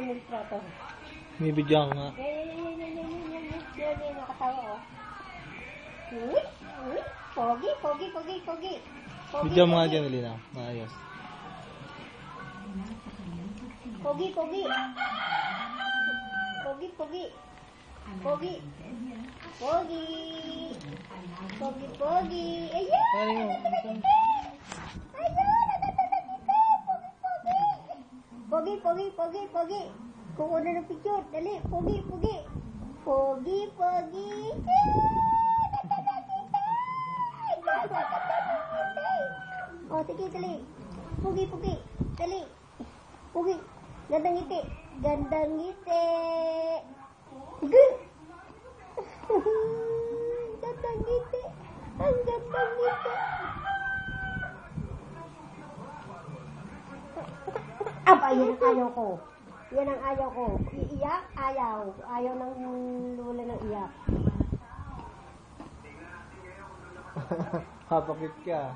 mo ng plato. Bibigyan nga. Yan, nakatawa, oh. Pogi. Bigyan mo nga dyan, Lina. Maayos. Pogi. Ayan! Ayun. Pogi. Kukuha ng picture. Dali, pogi. Oh, sige, dali. Pogi. Dali. Pogi. Gandang ngiti. Sige. Gandang ngiti. Ang gandang ngiti. Yan ang ayaw ko. Yan ang ayaw ko. Iiyak? Ayaw. Ayaw ng lula ng iyak. Papakit ka.